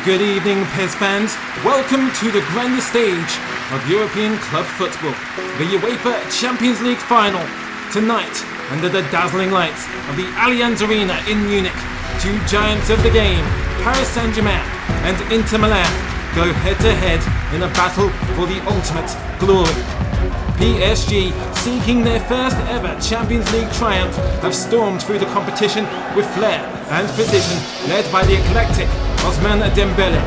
Good evening, PES fans. Welcome to the grandest stage of European club football, the UEFA Champions League final. Tonight, under the dazzling lights of the Allianz Arena in Munich, two giants of the game, Paris Saint-Germain and Inter Milan, go head-to-head in a battle for the ultimate glory. PSG, seeking their first ever Champions League triumph, have stormed through the competition with flair and precision, led by the eclectic Ousmane Dembélé.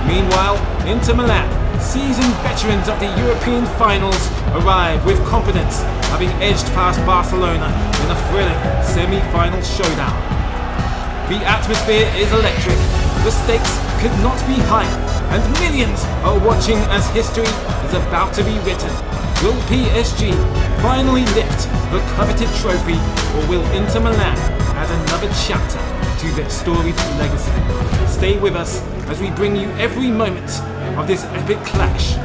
Meanwhile, Inter Milan, seasoned veterans of the European finals, arrive with confidence, having edged past Barcelona in a thrilling semi-final showdown. The atmosphere is electric, the stakes could not be higher, and millions are watching as history is about to be written. Will PSG finally lift the coveted trophy, or will Inter Milan add another chapter to their storied legacy? Stay with us as we bring you every moment of this epic clash.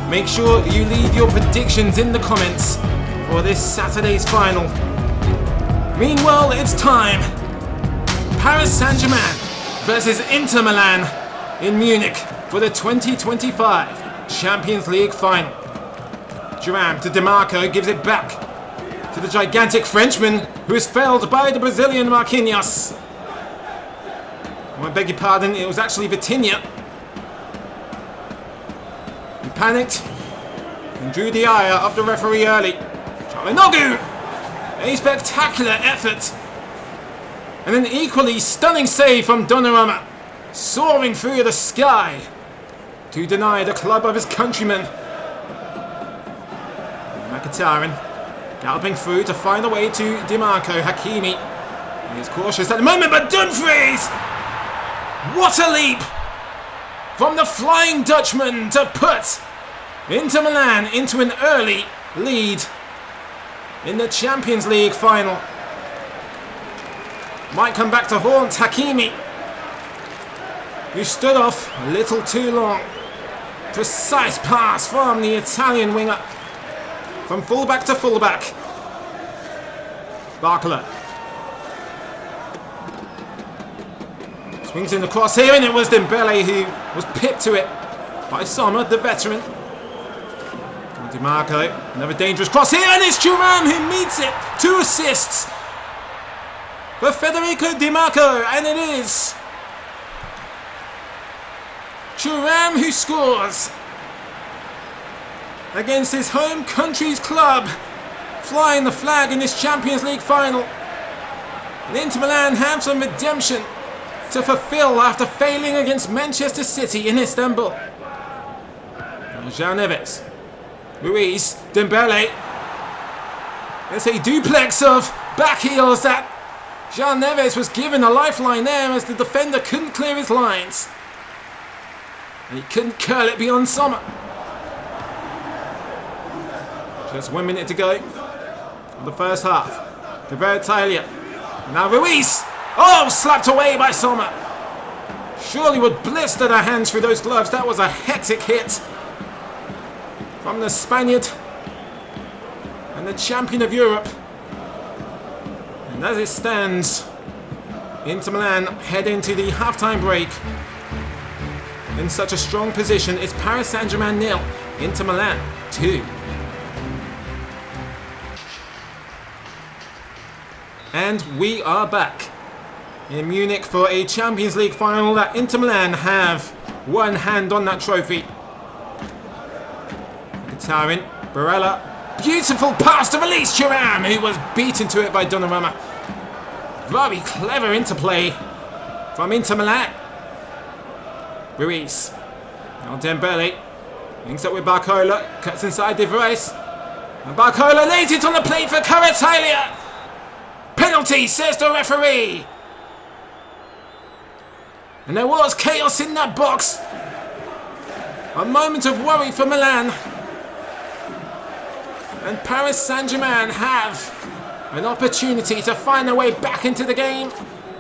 Make sure you leave your predictions in the comments for this Saturday's final. Meanwhile, it's time. Paris Saint-Germain versus Inter Milan in Munich for the 2025 Champions League final. Thuram to DiMarco gives it back to the gigantic Frenchman, who is felled by the Brazilian Marquinhos. Oh, I beg your pardon, it was actually Vitinha. He panicked and drew the ire of the referee early. Çalhanoğlu! A spectacular effort. And an equally stunning save from Donnarumma, soaring through the sky to deny the club of his countrymen. Mkhitaryan galloping through to find a way to DiMarco. Hakimi, he is cautious at the moment, but Dumfries! What a leap from the Flying Dutchman to put Inter Milan into an early lead in the Champions League final. Might come back to haunt Hakimi, who stood off a little too long. Precise pass from the Italian winger, from fullback to fullback. Barcola swings in the cross here, and it was Dembélé who was pipped to it by Sommer, the veteran. DiMarco, another dangerous cross here, and it's Thuram who meets it. 2 assists for Federico DiMarco, and it is Thuram who scores against his home country's club, flying the flag in this Champions League final. And Inter Milan have some redemption to fulfill after failing against Manchester City in Istanbul. João Neves, Ruiz, Dembélé. It's a duplex of back heels that João Neves was given a lifeline there, as the defender couldn't clear his lines. And he couldn't curl it beyond Sommer. Just 1 minute to go in the first half. Italia. Now Ruiz. Oh, slapped away by Sommer. Surely would blister their hands through those gloves. That was a hectic hit from the Spaniard and the champion of Europe. And as it stands, Inter Milan head into the halftime break in such a strong position. It's Paris Saint-Germain 0, Inter Milan 2. And we are back in Munich for a Champions League final that Inter Milan have one hand on that trophy. Mkhitaryan, Barella, beautiful pass to release Thuram, who was beaten to it by Donnarumma. Very clever interplay from Inter Milan. Ruiz, now Dembélé, links up with Barcola, cuts inside De Vries, and Barcola lays it on the plate for Kvaratskhelia. Penalty, says the referee. And there was chaos in that box. A moment of worry for Milan. And Paris Saint-Germain have an opportunity to find their way back into the game.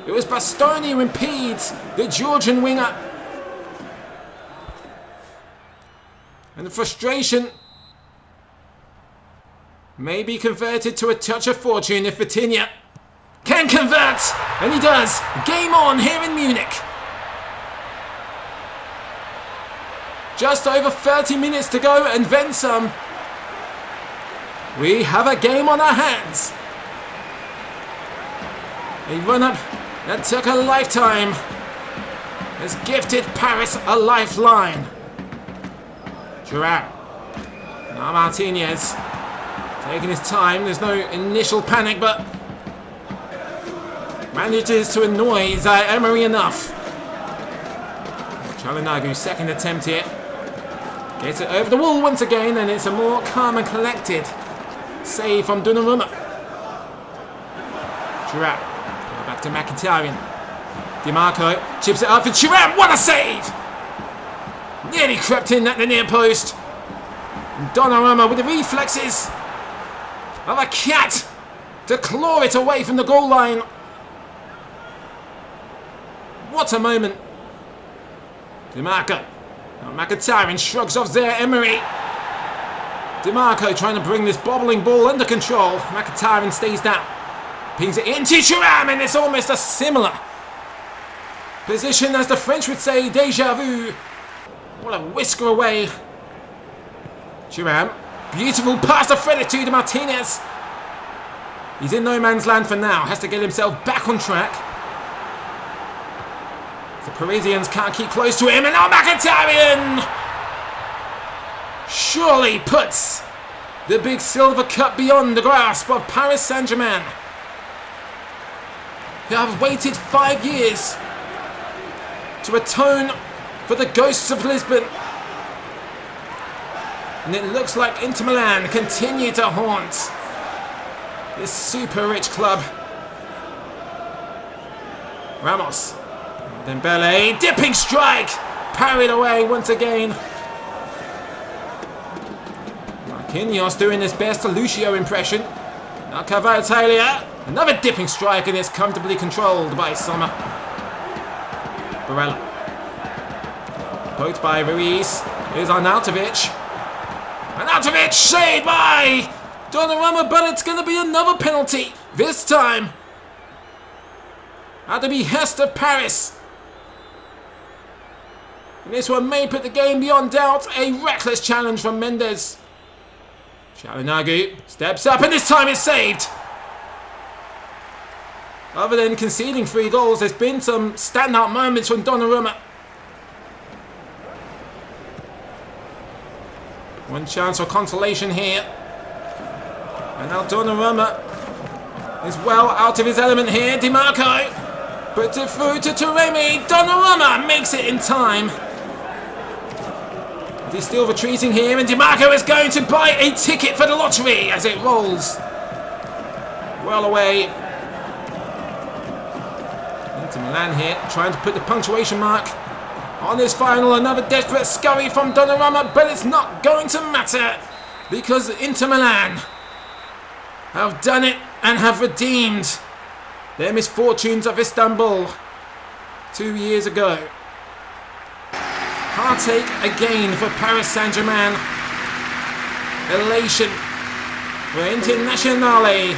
It was Bastoni who impedes the Georgian winger. And the frustration may be converted to a touch of fortune if Vitinha can convert, and he does. Game on here in Munich. Just over 30 minutes to go and then some. We have a game on our hands. A run-up that took a lifetime has gifted Paris a lifeline. Thuram. Now Martinez. Taking his time. There's no initial panic, but manages to annoy Emery enough. Chalanagu, second attempt here. Gets it over the wall once again, and it's a more calm and collected save from Donnarumma. Thuram. Back to Mkhitaryan. DiMarco chips it up for Thuram. What a save! Nearly crept in at the near post. And Donnarumma with the reflexes of a cat to claw it away from the goal line. What a moment. DiMarco. Now Mkhitaryan shrugs off Zaire Emery. DiMarco trying to bring this bobbling ball under control. Mkhitaryan stays down. Pings it into Thuram, and it's almost a similar position as the French would say, déjà vu. What a whisker away. Thuram. Beautiful pass to Freditude to Martinez. He's in no man's land for now. Has to get himself back on track. The Parisians can't keep close to him, and now Mkhitaryan surely puts the big silver cup beyond the grasp of Paris Saint-Germain, who have waited 5 years to atone for the ghosts of Lisbon. And it looks like Inter Milan continue to haunt this super rich club. Ramos. Dembele, dipping strike! Parried away once again. Marquinhos doing his best Lucio impression. Now Kvaratskhelia. Another dipping strike, and it's comfortably controlled by Sommer. Barella. Poked by Ruiz. Here's Arnautovic. Arnautovic saved by Donnarumma, but it's going to be another penalty. This time at the behest of Paris. And this one may put the game beyond doubt. A reckless challenge from Mendes. Chalanagu steps up, and this time it's saved. Other than conceding 3 goals, there's been some standout moments from Donnarumma. One chance for consolation here. And now Donnarumma is well out of his element here. DiMarco puts it through to Taremi. Donnarumma makes it in time. He's still retreating here, and DiMarco is going to buy a ticket for the lottery as it rolls well away. Inter Milan here, trying to put the punctuation mark on this final. Another desperate scurry from Donnarumma, but it's not going to matter because Inter Milan have done it and have redeemed their misfortunes of Istanbul 2 years ago. Heartache again for Paris Saint-Germain. Elation for Internazionale.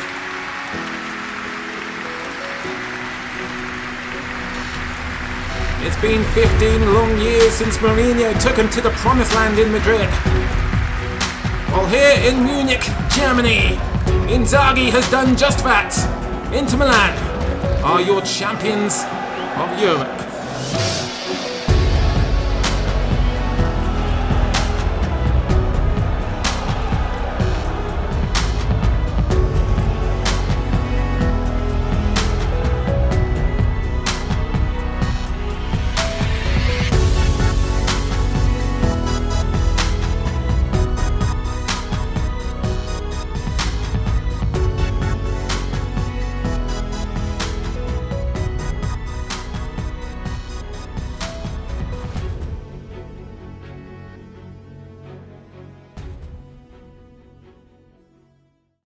It's been 15 long years since Mourinho took him to the promised land in Madrid. While here in Munich, Germany, Inzaghi has done just that. Inter Milan are your champions of Europe.